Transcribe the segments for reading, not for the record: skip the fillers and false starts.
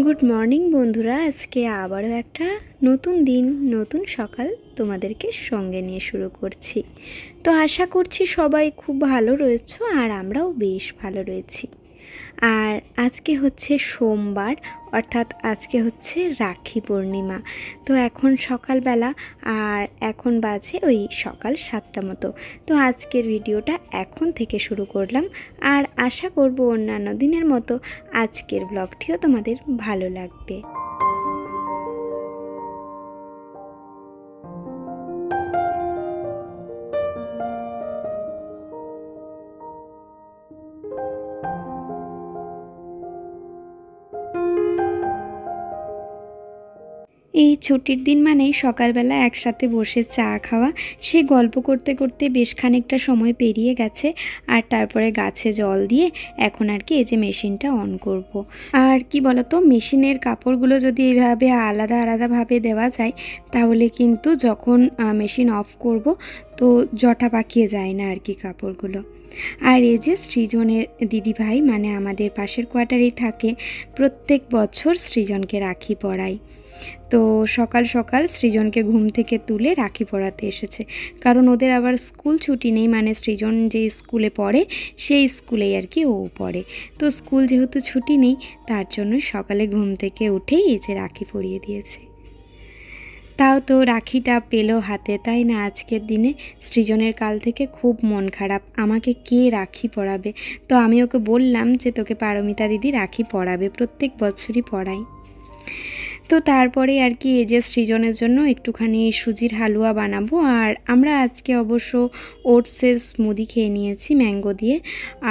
Good morning বন্ধুরা, আজকে আবারও একটা নতুন দিন নতুন সকাল তোমাদেরকে সঙ্গে নিয়ে শুরু করছি। তো আশা করছি সবাই খুব ভালো রয়েছো আর আমরাও বেশ ভালো রয়েছি। আর আজকে হচ্ছে সোমবার, অর্থাৎ আজকে হচ্ছে রাখি পূর্ণিমা। তো এখন সকালবেলা, আর এখন বাজে ওই সকাল 7টা মতো। তো আজকের ভিডিওটা এখন থেকে শুরু করলাম, আর আশা করব অন্যান্য দিনের মতো আজকের ব্লগটিও তোমাদের ভালো লাগবে। এই ছুটির দিন মানেই সকালবেলা একসাথে বসে চা খাওয়া, সে গল্প করতে করতে বেশ খানিকটা সময় পেরিয়ে গেছে। আর তারপরে গাছে জল দিয়ে এখন আর কি এই যে মেশিনটা অন করব। আর কি বলতো, মেশিনের কাপড়গুলো যদি এইভাবে আলাদা আলাদাভাবে দেওয়া যায় তাহলে কিন্তু যখন মেশিন অফ করব তো জটা পাকিয়ে যায় না আর কি কাপড়গুলো। আর এই যে সৃজনের দিদিভাই, মানে আমাদের পাশের কোয়ার্টারেই থাকে, প্রত্যেক বছর সৃজনকে রাখি পরায়। তো সকাল সকাল সৃজনকে ঘুম থেকে তুলে রাখি পরাতে এসেছে, কারণ ওদের আবার স্কুল ছুটি নেই, মানে সৃজন যে স্কুলে পড়ে সেই স্কুলেই আর কি ও পড়ে। তো স্কুল যেহেতু ছুটি নেই তার জন্য সকালে ঘুম থেকে উঠেই এই যে রাখি পরিয়ে দিয়েছে। তাও তো রাখিটা পেলো হাতে, তাই না? আজকের দিনে সৃজনের কাল থেকে খুব মন খারাপ, আমাকে কে রাখি পরাবে। তো আমি ওকে বললাম যে তোকে পারমিতা দিদি রাখি পরাবে, প্রত্যেক বছরই পরায়। তো তারপরে আর কি এই যে সৃজনের জন্য একটুখানি সুজির হালুয়া বানাবো। আর আমরা আজকে অবশ্য ওটসের স্মুদি খেয়ে নিয়েছি ম্যাঙ্গো দিয়ে,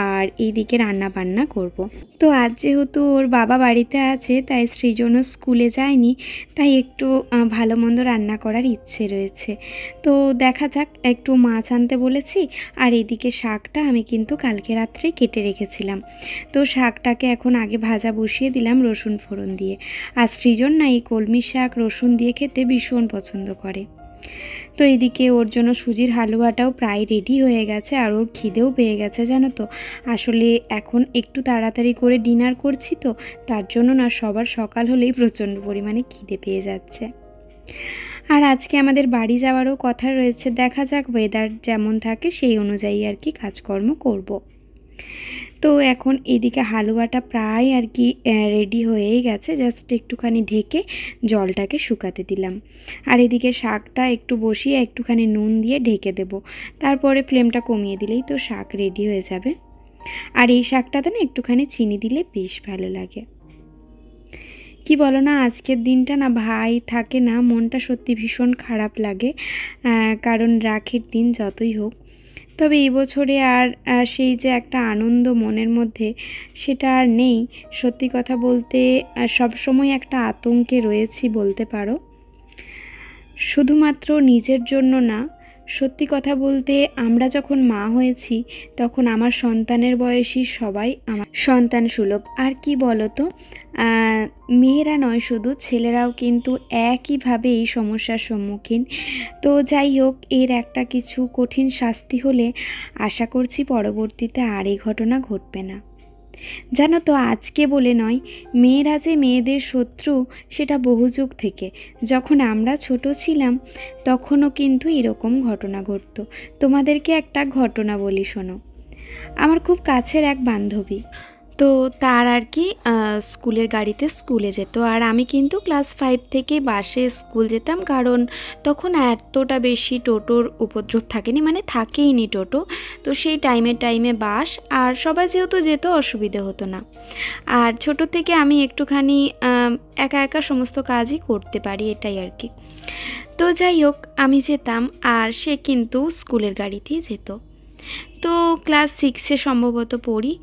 আর এইদিকে রান্না বান্না করব। তো আজ যেহেতু ওর বাবা বাড়িতে আছে তাই সৃজনও স্কুলে যায়নি, তাই একটু ভালো মন্দ রান্না করার ইচ্ছে রয়েছে। তো দেখা যাক, একটু মাছ আনতে বলেছি। আর এদিকে শাকটা আমি কিন্তু কালকে রাত্রে কেটে রেখেছিলাম, তো শাকটাকে এখন আগে ভাজা বসিয়ে দিলাম রসুন ফোড়ন দিয়ে। আর সৃজন না এই কলমি শাক রসুন দিয়ে খেতে ভীষণ পছন্দ করে। তো এদিকে ওর জন্য সুজির হালুয়াটাও প্রায় রেডি হয়ে গেছে, আর ওর খিদেও পেয়ে গেছে জানো তো। আসলে এখন একটু তাড়াতাড়ি করে ডিনার করছি, তো তার জন্য না সবার সকাল হলেই প্রচণ্ড পরিমাণে খিদে পেয়ে যাচ্ছে। আর আজকে আমাদের বাড়ি যাওয়ারও কথা রয়েছে, দেখা যাক ওয়েদার যেমন থাকে সেই অনুযায়ী আর কি কাজকর্ম করব। তো এখন এদিকে হালুয়াটা প্রায় আর কি রেডি হয়েই গেছে, জাস্ট একটুখানি ঢেকে জলটাকে শুকাতে দিলাম। আর এদিকে শাকটা একটু বসিয়ে একটুখানি নুন দিয়ে ঢেকে দেব, তারপরে ফ্লেমটা কমিয়ে দিলেই তো শাক রেডি হয়ে যাবে। আর এই শাকটাতে না একটুখানি চিনি দিলে বেশ ভালো লাগে। কি বলো না, আজকের দিনটা না ভাই থাকে না, মনটা সত্যি ভীষণ খারাপ লাগে, কারণ রাখির দিন যতই হোক। তবে এই বছরে আর সেই যে একটা আনন্দ মনের মধ্যে সেটা আর নেই। সত্যি কথা বলতে সবসময় একটা আতঙ্কে রয়েছি বলতে পারো, শুধুমাত্র নিজের জন্য না। সত্যি কথা বলতে আমরা যখন মা হয়েছি তখন আমার সন্তানের বয়সী সবাই আমার সন্তান সুলভ। আর কি বলো তো, মেয়েরা নয় শুধু, ছেলেরাও কিন্তু একইভাবে এই সমস্যার সম্মুখীন। তো যাই হোক, এর একটা কিছু কঠিন শাস্তি হলে আশা করছি পরবর্তীতে আর এই ঘটনা ঘটবে না। জানো তো, আজকে বলে নয়, মেয়েরা যে মেয়েদের শত্রু সেটা বহু যুগ থেকে। যখন আমরা ছোট ছিলাম তখনও কিন্তু এরকম ঘটনা ঘটতো। তোমাদেরকে একটা ঘটনা বলি, শোনো। আমার খুব কাছের এক বান্ধবী, তো তার আর কি স্কুলের গাড়িতে স্কুলে যেত, আর আমি কিন্তু ক্লাস 5 থেকে বাসে স্কুল যেতাম, কারণ তখন এতটা বেশি টোটোর উপদ্রব থাকেনি, মানে থাকেইনি টোটো। তো সেই টাইমে বাস, আর সবাই যেহেতু যেত অসুবিধে হতো না। আর ছোট থেকে আমি একটুখানি একা একা সমস্ত কাজই করতে পারি, এটাই আর কি। তো যাই হোক, আমি যেতাম আর সে কিন্তু স্কুলের গাড়িতেই যেত। তো ক্লাস 6-এ সম্ভবত পড়ি।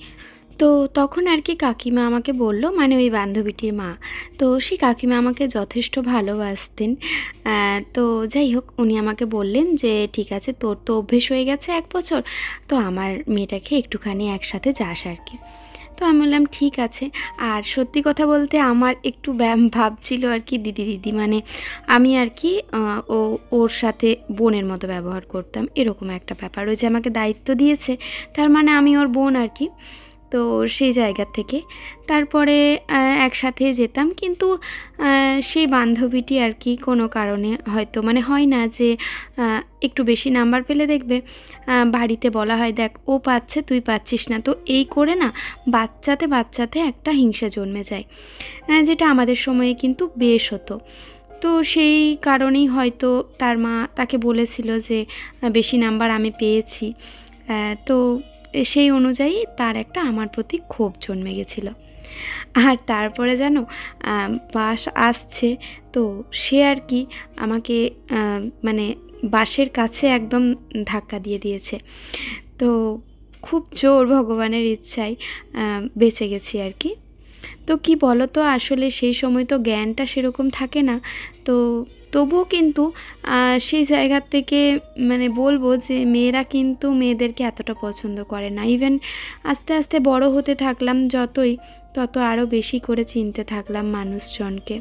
তো তখন আর কি কাকিমা আমাকে বলল, মানে ওই বান্ধবীটির মা, তো সেই কাকিমা আমাকে যথেষ্ট ভালোবাসতেন। তো যাই হোক, উনি আমাকে বললেন যে ঠিক আছে, তোর তো অভ্যেস হয়ে গেছে 1 বছর, তো আমার মেয়েটাকে একটুখানি একসাথে যাস আর কি। তো আমি বললাম ঠিক আছে। আর সত্যি কথা বলতে আমার একটু ভাব ছিল আর কি, দিদি দিদি, মানে আমি আর কি ওর সাথে বোনের মতো ব্যবহার করতাম, এরকম একটা ব্যাপার। ওই যে আমাকে দায়িত্ব দিয়েছে, তার মানে আমি ওর বোন আর কি। তো সেই জায়গা থেকে তারপরে একসাথে যেতাম, কিন্তু সেই বান্ধবীটি আর কি কোনো কারণে হয়তো মানে হয় না যে একটু বেশি নাম্বার পেলে দেখবে বাড়িতে বলা হয় দেখ ও পাচ্ছে তুই পাচ্ছিস না, তো এই করে না বাচ্চাতে একটা হিংসা জন্মে যায়, যেটা আমাদের সময়ে কিন্তু বেশ হতো। তো সেই কারণেই হয়তো তার মা তাকে বলেছিল যে বেশি নাম্বার আমি পেয়েছি, তো সেই অনুযায়ী তার একটা আমার প্রতি ক্ষোভ জন্মে গেছিলো। আর তারপরে জানো বাস আসছে, তো সে আর কি আমাকে মানে বাসের কাছে একদম ধাক্কা দিয়ে দিয়েছে। তো খুব জোর ভগবানের ইচ্ছায় বেঁচে গেছি আর কি। তো কি বলো তো, আসলে সেই সময় তো জ্ঞানটা সেরকম থাকে না, তো তবুও কিন্তু সেই জায়গার থেকে মানে বলবো যে মেয়েরা কিন্তু মেয়েদেরকে এতটা পছন্দ করে না। ইভেন আস্তে আস্তে বড় হতে থাকলাম যতই, তত আরও বেশি করে চিনতে থাকলাম মানুষজনকে।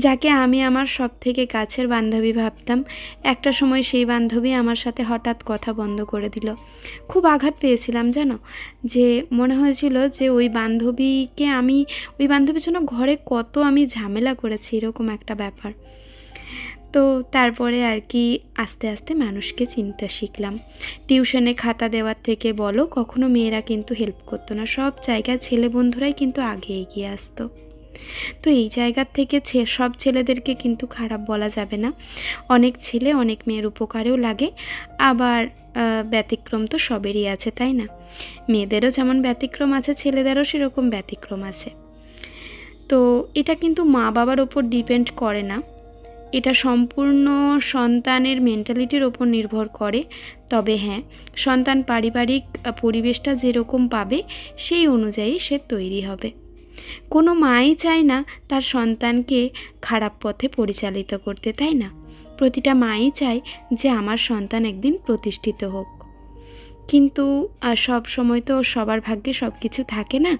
যাকে আমি আমার সব থেকে কাছের বান্ধবী ভাবতাম, একটা সময় সেই বান্ধবী আমার সাথে হঠাৎ কথা বন্ধ করে দিল। খুব আঘাত পেয়েছিলাম জানো, যে মনে হয়েছিল যে ওই বান্ধবীর জন্য ঘরে কত আমি ঝামেলা করেছি, এরকম একটা ব্যাপার। তো তারপরে আর কি আস্তে আস্তে মানুষকে চিনতে শিখলাম। টিউশনে খাতা দেওয়ার থেকে বলো, কখনো মেয়েরা কিন্তু হেল্প করতো না, সব জায়গায় ছেলে বন্ধুরাই কিন্তু আগে এগিয়ে আসতো। তো এই জায়গার থেকে সব ছেলেদেরকে কিন্তু খারাপ বলা যাবে না, অনেক ছেলে অনেক মেয়ের উপকারেও লাগে, আবার ব্যতিক্রম তো সবেরই আছে, তাই না? মেয়েদেরও যেমন ব্যতিক্রম আছে, ছেলেদেরও সেরকম ব্যতিক্রম আছে। তো এটা কিন্তু মা বাবার ওপর ডিপেন্ড করে না, এটা সম্পূর্ণ সন্তানের মেন্টালিটির ওপর নির্ভর করে। তবে হ্যাঁ, সন্তান পারিবারিক পরিবেশটা যেরকম পাবে সেই অনুযায়ী সে তৈরি হবে। কোনো মাই চায় না তার সন্তানকে খারাপ পথে পরিচালিত করতে, তাই না? প্রতিটা মাই চায় যে আমার সন্তান একদিন প্রতিষ্ঠিত হোক, কিন্তু সব সময় তো সবার ভাগ্যে সব কিছু থাকে না,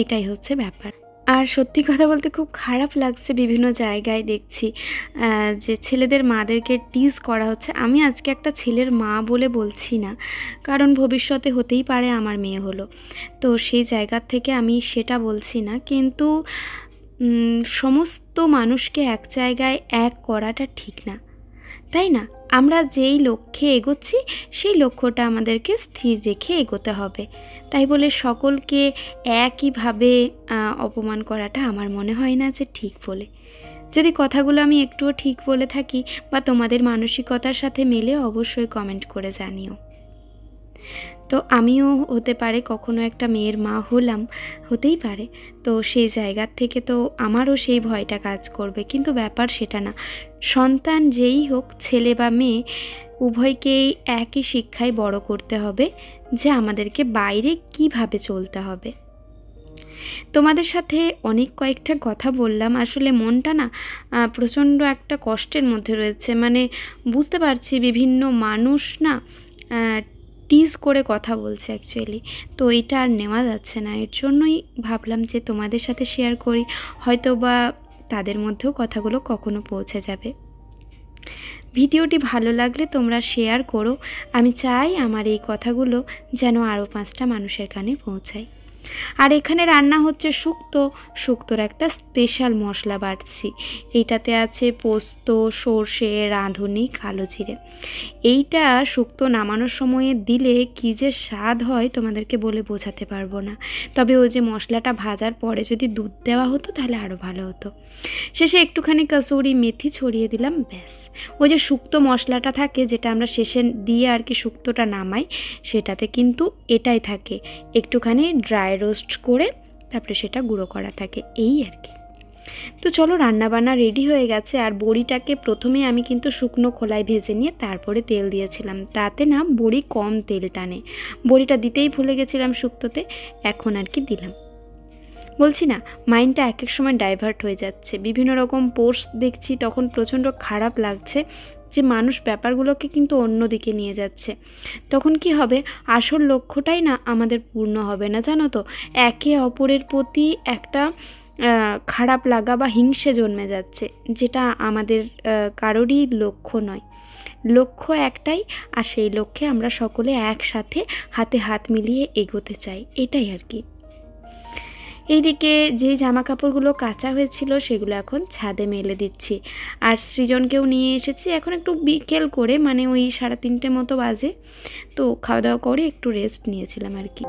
এটাই হচ্ছে ব্যাপার। আর সত্যি কথা বলতে খুব খারাপ লাগছে, বিভিন্ন জায়গায় দেখছি যে ছেলেদের মাদেরকে টিজ করা হচ্ছে। আমি আজকে একটা ছেলের মা বলে বলছি না, কারণ ভবিষ্যতে হতেই পারে আমার মেয়ে হলো, তো সেই জায়গার থেকে আমি সেটা বলছি না, কিন্তু সমস্ত মানুষকে এক জায়গায় এক করাটা ঠিক না, তাই না? আমরা যেই লক্ষ্যে এগোচ্ছি সেই লক্ষ্যটা আমাদেরকে স্থির রেখে এগোতে হবে। তাই বলে সকলকে একইভাবে অপমান করাটা আমার মনে হয় না যে ঠিক বলে। যদি কথাগুলো আমি একটুও ঠিক বলে থাকি বা তোমাদের মানসিকতার সাথে মেলে, অবশ্যই কমেন্ট করে জানিও। তো আমিও হতে পারে কখনো একটা মেয়ের মা হলাম, হতেই পারে, তো সেই জায়গার থেকে তো আমারও সেই ভয়টা কাজ করবে, কিন্তু ব্যাপার সেটা না। সন্তান যেই হোক, ছেলে বা মেয়ে, উভয়কেই একই শিক্ষায় বড় করতে হবে যে আমাদেরকে বাইরে কিভাবে চলতে হবে। তোমাদের সাথে অনেক কয়েকটা কথা বললাম, আসলে মনটা না প্রচণ্ড একটা কষ্টের মধ্যে রয়েছে। মানে বুঝতে পারছি বিভিন্ন মানুষ না টিজ করে কথা বলছে অ্যাকচুয়ালি, তো এটা আর নেওয়া যাচ্ছে না। এর জন্যই ভাবলাম যে তোমাদের সাথে শেয়ার করি, হয়তো বা তাদের মধ্যেও কথাগুলো কখনো পৌঁছে যাবে। ভিডিওটি ভালো লাগলে তোমরা শেয়ার করো, আমি চাই আমার এই কথাগুলো যেন আরও 5টা মানুষের কানে পৌঁছায়। আর এখানে রান্না হচ্ছে শুক্তোর একটা স্পেশাল মশলা বাটছি। এইটাতে আছে পোস্ত, সর্ষে, রাঁধুনি, কালো জিরে। এইটা শুক্তো নামানোর সময়ে দিলে কী যে স্বাদ হয় তোমাদেরকে বলে বোঝাতে পারবো না। তবে ওই যে মশলাটা ভাজার পরে যদি দুধ দেওয়া হতো তাহলে আরও ভালো হতো। শেষে একটুখানি কসুরি মেথি ছড়িয়ে দিলাম, ব্যাস। ওই যে শুক্তো মশলাটা থাকে যেটা আমরা শেষে দিয়ে আর কি শুক্তোটা নামাই, সেটাতে কিন্তু এটাই থাকে, একটুখানি ড্রাই রোস্ট করে তারপরে সেটা গুঁড়ো করা থাকে, এই আর কি। তো চলো, রান্নাবান্না রেডি হয়ে গেছে। আর বড়িটাকে প্রথমে আমি কিন্তু শুকনো খোলায় ভেজে নিয়ে তারপরে তেল দিয়েছিলাম, তাতে না বড়ি কম তেল টানে। বড়িটা দিতেই ভুলে গেছিলাম শুক্তোতে, এখন আর কি দিলাম। বলছি না, মাইন্ডটা এক এক সময় ডাইভার্ট হয়ে যাচ্ছে, বিভিন্ন রকম পোস্ট দেখছি, তখন প্রচণ্ড খারাপ লাগছে যে মানুষ ব্যাপারগুলোকে কিন্তু অন্যদিকে নিয়ে যাচ্ছে। তখন কি হবে, আসল লক্ষ্যটাই না আমাদের পূর্ণ হবে না, জানো তো। একে অপরের প্রতি একটা খারাপ লাগা বা হিংসে জন্মে যাচ্ছে, যেটা আমাদের কারোরই লক্ষ্য নয়। লক্ষ্য একটাই, আর সেই লক্ষ্যে আমরা সকলে একসাথে হাতে হাত মিলিয়ে এগোতে চাই, এটাই আর কি। এইদিকে যে জামা কাপড়গুলো কাঁচা হয়েছিল সেগুলো এখন ছাদে মেলে দিচ্ছি। আর সৃজনকেও নিয়ে এসেছি, এখন একটু বিকেল করে, মানে ওই 3:30 মতো বাজে। তো খাওয়া দাওয়া করে একটু রেস্ট নিয়েছিলাম আর কি।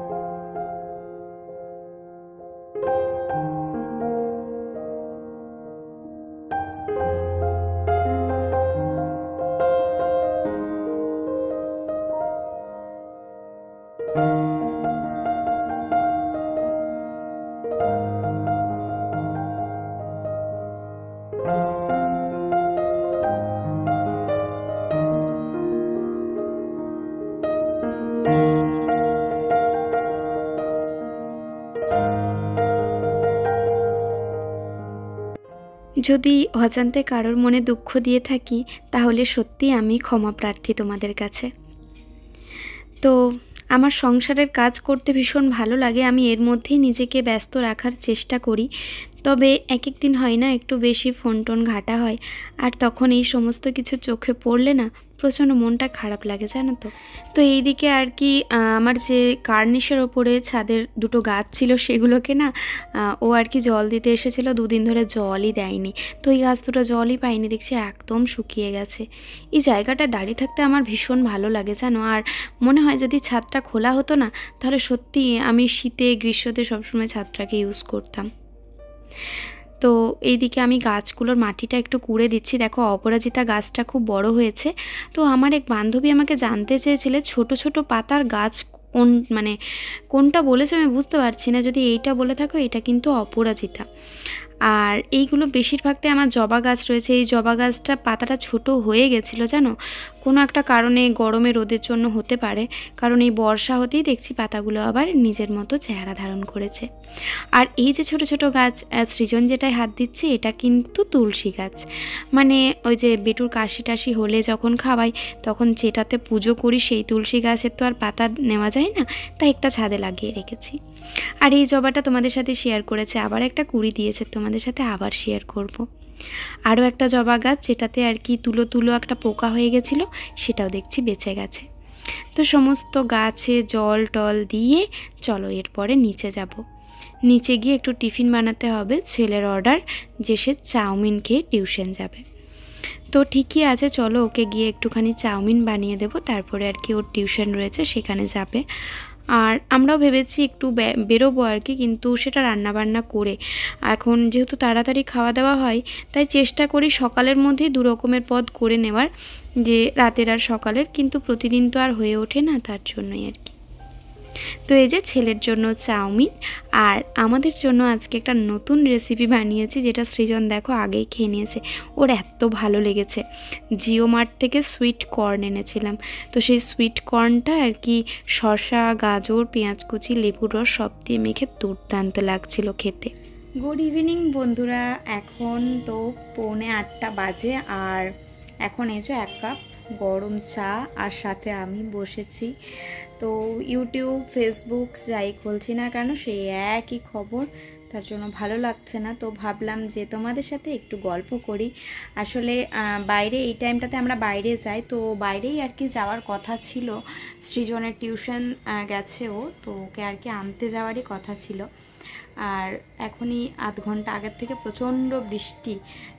যদি অজান্তে কারোর মনে দুঃখ দিয়ে থাকি তাহলে সত্যি আমি ক্ষমা প্রার্থী তোমাদের কাছে। তো আমার সংসারের কাজ করতে ভীষণ ভালো লাগে, আমি এর মধ্যেই নিজেকে ব্যস্ত রাখার চেষ্টা করি। তবে এক এক দিন হয় না, একটু বেশি ফোন টোন ঘাঁটা হয়, আর তখন এই সমস্ত কিছু চোখে পড়লে না প্রচণ্ড মনটা খারাপ লাগে, জানো তো। তো এইদিকে আর কি আমার যে কার্নিশের ওপরে ছাদের দুটো গাছ ছিল সেগুলোকে না ও আর কি জল দিতে এসেছিলো, 2 দিন ধরে জলই দেয়নি। তো এই গাছ দুটো জলই পাইনি, দেখছি একদম শুকিয়ে গেছে। এই জায়গাটা দাঁড়িয়ে থাকতে আমার ভীষণ ভালো লাগে জানো, আর মনে হয় যদি ছাদটা খোলা হতো না তাহলে সত্যি আমি শীতে গ্রীষ্মতে সবসময় ছাদটাকে ইউজ করতাম। তো এইদিকে আমি গাছগুলোর মাটিটা একটু কুড়ে দিচ্ছি। দেখো অপরাজিতা গাছটা খুব বড় হয়েছে। তো আমার এক বান্ধবী আমাকে জানতে চেয়েছিলে ছোট ছোট পাতার গাছ কোন, মানে কোনটা বলেছে আমি বুঝতে পারছি না, যদি এইটা বলে থাকো এটা কিন্তু অপরাজিতা। আর এইগুলো বেশিরভাগটাই আমার জবা গাছ রয়েছে। এই জবা গাছটা পাতাটা ছোট হয়ে গেছিলো জানো, কোনো একটা কারণে গরমে রোদের জন্য হতে পারে, কারণ এই বর্ষা হতেই দেখছি পাতাগুলো আবার নিজের মতো চেহারা ধারণ করেছে। আর এই যে ছোট ছোট গাছ সৃজন যেটায় হাত দিচ্ছে এটা কিন্তু তুলসী গাছ, মানে ওই যে বেটুর কাশি টাশি হলে যখন খাওয়াই তখন যেটাতে পুজো করি সেই তুলসী গাছের তো আর পাতা নেওয়া যায় না, তাই একটা ছাদে লাগিয়ে রেখেছি। আর এই জবাটা তোমাদের সাথে শেয়ার করেছে, আবার একটা কুড়ি দিয়েছে, তোমাদের সাথে আবার শেয়ার করব। আরও একটা জবা গাছ যেটাতে আর কি তুলো তুলো একটা পোকা হয়ে গেছিলো, সেটাও দেখছি বেঁচে গেছে। তো সমস্ত গাছে জল টল দিয়ে চলো এরপরে নিচে যাব। নিচে গিয়ে একটু টিফিন বানাতে হবে, ছেলের অর্ডার যে সে চাউমিন খেয়ে টিউশন যাবে। তো ঠিকই আছে, চলো ওকে গিয়ে একটুখানি চাউমিন বানিয়ে দেবো, তারপরে আর কি ওর টিউশন রয়েছে সেখানে যাবে। আর আমরাও ভেবেছি একটু বেরোবো আর কি, কিন্তু সেটা রান্নাবান্না করে, এখন যেহেতু তাড়াতাড়ি খাওয়া দাওয়া হয় তাই চেষ্টা করি সকালের মধ্যেই 2 রকমের পদ করে নেওয়ার, যে রাতের আর সকালের, কিন্তু প্রতিদিন তো আর হয়ে ওঠে না, তার জন্যই আর কি। তো এই যে ছেলের জন্য চাউমিন, আর আমাদের জন্য আজকে একটা নতুন রেসিপি বানিয়েছি, যেটা সৃজন দেখো আগেই খেয়ে নিয়েছে, ওর এত ভালো লেগেছে। জিও মার্ট থেকে সুইট কর্ন এনেছিলাম, তো সেই সুইট কর্নটা আর কি শসা, গাজর, পেঁয়াজ কুচি, লেবুর রস সব দিয়ে মেখে দুর্দান্ত লাগছিল খেতে। গুড ইভিনিং বন্ধুরা, এখন তো 7:45 বাজে, আর এখন এসো 1 কাপ গরম চা, আর সাথে আমি বসেছি। তো ইউটিউব, ফেসবুক যাই খুলছি না কেন সেই একই খবর, তার জন্য ভালো লাগছে না। তো ভাবলাম যে তোমাদের সাথে একটু গল্প করি। আসলে বাইরে এই টাইমটাতে আমরা বাইরে যাই, তো বাইরেই আর কি যাওয়ার কথা ছিল। সৃজনের টিউশন গেছে ও, তো ওকে আর কি আনতে যাওয়ারই কথা ছিল। আর এখনই আধ ঘন্টা আগের থেকে প্রচণ্ড বৃষ্টি,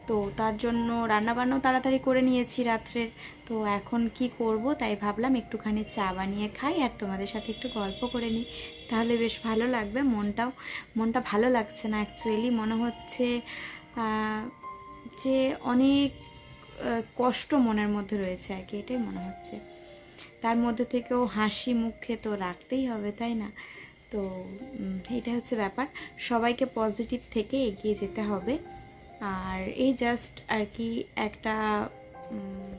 তো তার জন্য রান্নাবান্নাও তাড়াতাড়ি করে নিয়েছি রাত্রের। তো এখন কি করব, তাই ভাবলাম একটুখানি চা বানিয়ে খাই আর তোমাদের সাথে একটু গল্প করে নিই, তাহলে বেশ ভালো লাগবে। মনটা ভালো লাগছে না অ্যাকচুয়ালি, মনে হচ্ছে যে অনেক কষ্ট মনের মধ্যে রয়েছে আর কি, এটাই মনে হচ্ছে। তার মধ্যে থেকেও হাসি মুখে তো রাখতেই হবে, তাই না? তো এটা হচ্ছে ব্যাপার, সবাইকে পজিটিভ থেকে এগিয়ে যেতে হবে। আর এই জাস্ট আর কি একটা,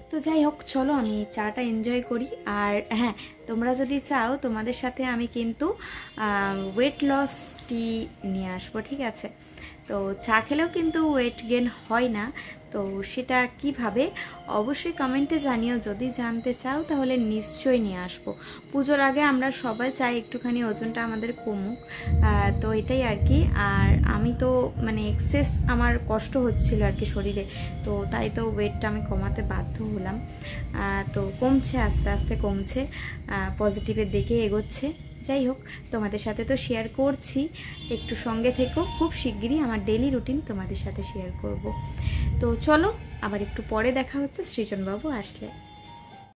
তো যাই হোক চলো আমি চাটা এনজয় করি। আর হ্যাঁ, তোমরা যদি চাও তোমাদের সাথে আমি কিন্তু ওয়েট লস টি নিয়ে আসবো, ঠিক আছে? তো চা খেলেও কিন্তু ওয়েট গেন হয় না। তো সেটা কিভাবে অবশ্যই কমেন্টে জানিও, যদি জানতে চাও তাহলে নিশ্চয়ই নিয়ে আসবো। পুজোর আগে আমরা সবাই চাই একটুখানি ওজনটা আমাদের কমুক, তো এটাই আর কি। আর আমি তো মানে এক্সেস আমার কষ্ট হচ্ছিল আর কি শরীরে, তো তাই তো ওয়েটটা আমি কমাতে বাধ্য হলাম। তো কমছে, আস্তে আস্তে কমছে, পজিটিভের দিকে এগোচ্ছে। যাই হোক, তোমাদের সাথে তো শেয়ার করছি, একটু সঙ্গে থেকো, খুব শিগগিরই আমার ডেলি রুটিন তোমাদের সাথে শেয়ার করব। তো চলো, আবার একটু পরে দেখা হচ্ছে সৃজনবাবু আসলে।